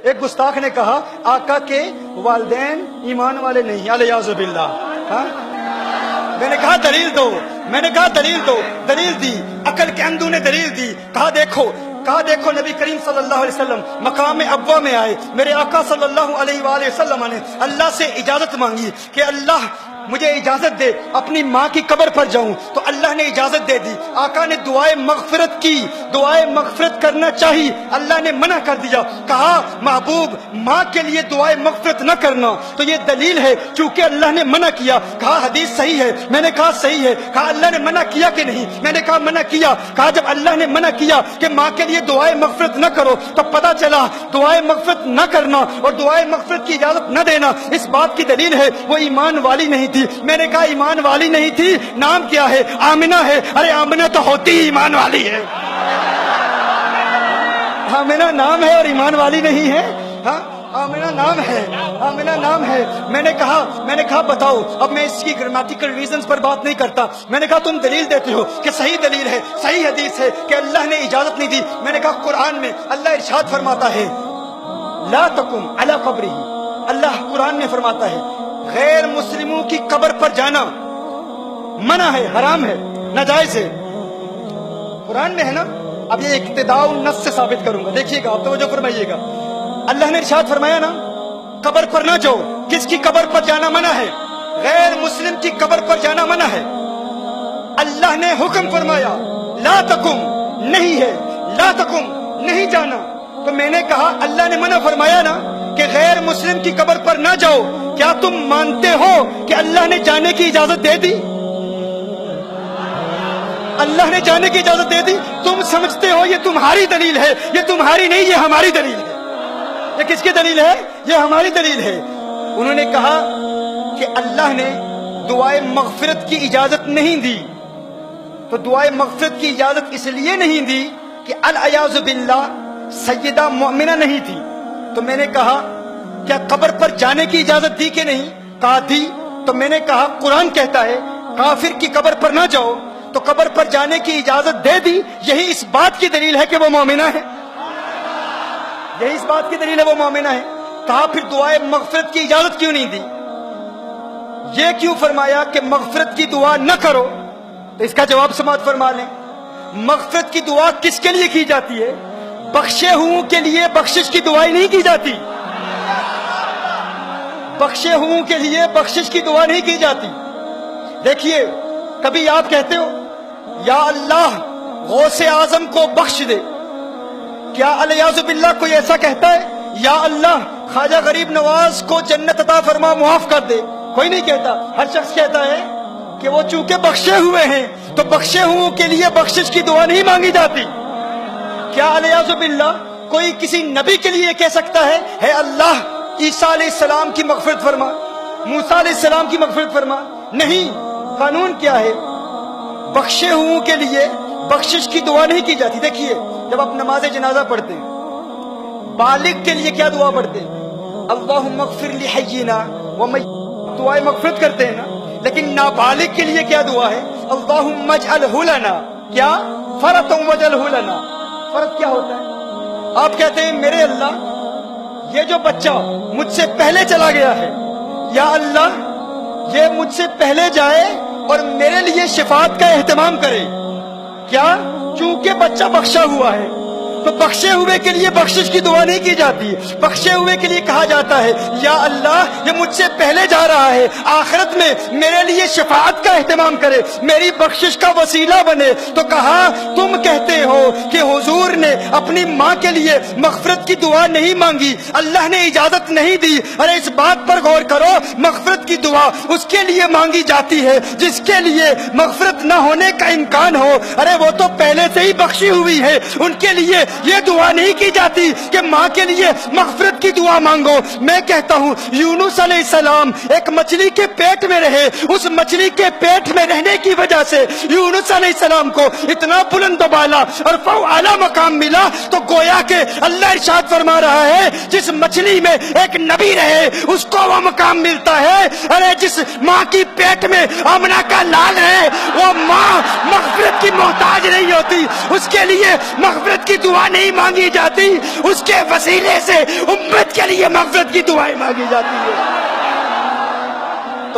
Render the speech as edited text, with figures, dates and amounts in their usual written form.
ایک گستاخ نے کہا آقا کے والدین ایمان والے نہیں، الیاذ باللہ. ہاں میں نے کہا دلیل دو، میں نے کہا دلیل دو، دلیل دی، عقل کے اندھوں نے دلیل دی. کہا دیکھو نبی کریم صلی اللہ علیہ وسلم مقام ابوا میں آئے، میرے آقا صلی اللہ علیہ وآلہ وسلم نے اللہ سے اجازت مانگی کہ اللہ مجھے اجازت دے اپنی ماں کی قبر پر جاؤں، تو اللہ نے اجازت دے دی. آقا نے دعائے مغفرت کی، دعائے مغفرت کرنا چاہی، اللہ نے منع کر دیا. کہا محبوب ماں کے لیے دعائے مغفرت نہ کرنا، تو یہ دلیل ہے چونکہ اللہ نے منع کیا. کہا حدیث صحیح ہے، میں نے کہا صحیح ہے. کہا اللہ نے منع کیا کہ نہیں، میں نے کہا منع کیا. کہا جب اللہ نے منع کیا کہ ماں کے لیے دعائے مغفرت نہ کرو، تو پتہ چلا دعائے مغفرت نہ کرنا اور دعائے مغفرت کی اجازت نہ دینا اس بات کی دلیل ہے وہ ایمان والی نہیں تھی. میں نے کہا ایمان والی نہیں تھی، نام کیا ہے؟ آمنہ ہے. ارے آمنہ تو ہوتی ہی ایمان والی ہے. آمنہ نام ہے اور ایمان والی نہیں ہے. ہاں آمنہ نام ہے، آمنہ نام ہے. میں نے کہا بتاؤ. اب میں اس کی گرامیٹیکل ریزنز پر بات نہیں کرتا. میں نے کہا تم دلیل دیتے ہو کہ صحیح دلیل ہے، صحیح حدیث ہے کہ اللہ نے اجازت نہیں دی. میں نے کہا قرآن میں اللہ ارشاد فرماتا ہے لا تقم علی قبرہ. اللہ قرآن میں فرماتا ہے غیر مسلموں کی قبر پر جانا منع ہے، حرام ہے، ناجائز ہے. قرآن میں ہے نا. اب یہ اقتداء النص سے ثابت کروں گا، دیکھیے گا، آپ توجہ فرمائیے گا. اللہ نے ارشاد فرمایا نا قبر پر نہ جاؤ. کس کی قبر پر جانا منع ہے؟ غیر مسلم کی قبر پر جانا منع ہے. اللہ نے حکم فرمایا لا تقم، نہیں ہے، لا تقم، نہیں جانا. تو میں نے کہا اللہ نے منع فرمایا نا کہ غیر مسلم کی قبر پر نہ جاؤ، کیا تم مانتے ہو کہ اللہ نے جانے کی اجازت دے دی؟ اللہ نے جانے کی اجازت دے دی. تم سمجھتے ہو یہ تمہاری دلیل ہے، یہ تمہاری نہیں، یہ ہماری دلیل ہے. یہ کس کی دلیل ہے؟ یہ ہماری دلیل ہے. انہوں نے کہا کہ اللہ نے دعائے مغفرت کی اجازت نہیں دی. تو دعائے مغفرت کی اجازت اس لیے نہیں دی کہ الیاذ باللہ سیدہ مؤمنہ نہیں تھی. تو میں نے کہا کیا قبر پر جانے کی اجازت دی کہ نہیں؟ کہا دی. تو میں نے کہا قرآن کہتا ہے کافر کی قبر پر نہ جاؤ، تو قبر پر جانے کی اجازت دے دی. یہی اس بات کی دلیل ہے کہ وہ مومنہ ہے. یہی اس بات کی دلیل ہے وہ مومنہ ہے. کہا پھر دعائے مغفرت کی اجازت کیوں نہیں دی؟ یہ کیوں فرمایا کہ مغفرت کی دعا نہ کرو؟ تو اس کا جواب سماعت فرما لیں. مغفرت کی دعا کس کے لیے کی جاتی ہے؟ بخشے ہوں کے لیے بخشش کی دعائیں نہیں کی جاتی. بخشے ہوں کے لیے بخشش کی دعا نہیں کی جاتی. دیکھیے کبھی آپ کہتے ہو یا اللہ غوث اعظم کو بخش دے، کیا الیاذ باللہ کوئی ایسا کہتا ہے یا اللہ خواجہ غریب نواز کو جنت عطا فرما معاف کر دے؟ کوئی نہیں کہتا. ہر شخص کہتا ہے کہ وہ چونکہ بخشے ہوئے ہیں تو بخشے ہوں کے لیے بخشش کی دعا نہیں مانگی جاتی. کیا الیاذ باللہ کوئی کسی نبی کے لیے کہہ سکتا ہے اے اللہ عیسیٰ علیہ السلام کی مغفرت فرما، موسیٰ علیہ السلام کی مغفرت فرما؟ نہیں. قانون کیا ہے؟ بخشے ہوں کے لیے بخشش کی دعا نہیں کی جاتی. دیکھیے جب آپ نماز جنازہ پڑھتے ہیں بالغ کے لیے کیا دعا پڑھتے ہیں؟ اللہم اغفر لحینا ومیتنا، دعائے مغفرت کرتے ہیں نا. لیکن نابالغ کے لیے کیا دعا ہے؟ اللہم اجعلہ لنا، کیا؟ فرطا وجعلہ لنا. فرض کیا ہوتا ہے؟ آپ کہتے ہیں میرے اللہ یہ جو بچہ مجھ سے پہلے چلا گیا ہے، یا اللہ یہ مجھ سے پہلے جائے اور میرے لیے شفاعت کا اہتمام کرے. کیا؟ چونکہ بچہ بخشا ہوا ہے تو بخشے ہوئے کے لیے بخشش کی دعا نہیں کی جاتی. بخشے ہوئے کے لیے کہا جاتا ہے یا اللہ یہ مجھ سے پہلے جا رہا ہے، آخرت میں میرے لیے شفاعت کا اہتمام کرے، میری بخشش کا وسیلہ بنے. تو کہا تم کہتے ہو کہ حضور نے اپنی ماں کے لیے مغفرت کی دعا نہیں مانگی، اللہ نے اجازت نہیں دی. ارے اس بات پر غور کرو، مغفرت کی دعا اس کے لیے مانگی جاتی ہے جس کے لیے مغفرت نہ ہونے کا امکان ہو. ارے وہ تو پہلے سے ہی بخشی ہوئی ہے، ان کے لیے یہ دعا نہیں کی جاتی کہ ماں کے لیے مغفرت کی دعا مانگو. میں کہتا ہوں یونس علیہ السلام ایک مچھلی کے پیٹ میں رہے، اس مچھلی کے پیٹ میں رہنے کی وجہ سے یونس علیہ السلام کو اتنا بلند و بالا اور اعلیٰ مقام ملا. تو گویا کہ اللہ ارشاد فرما رہا ہے جس مچھلی میں ایک نبی رہے اس کو وہ مقام ملتا ہے. ارے جس ماں کی پیٹ میں آمنہ کا لال ہے وہ ماں مغفرت کی محتاج نہیں ہوتی، اس کے لیے مغفرت کی دعا نہیں مانگی جاتی، اس کے وسیلے سے امت کے لیے مغفرت کی دعائیں مانگی جاتی ہے.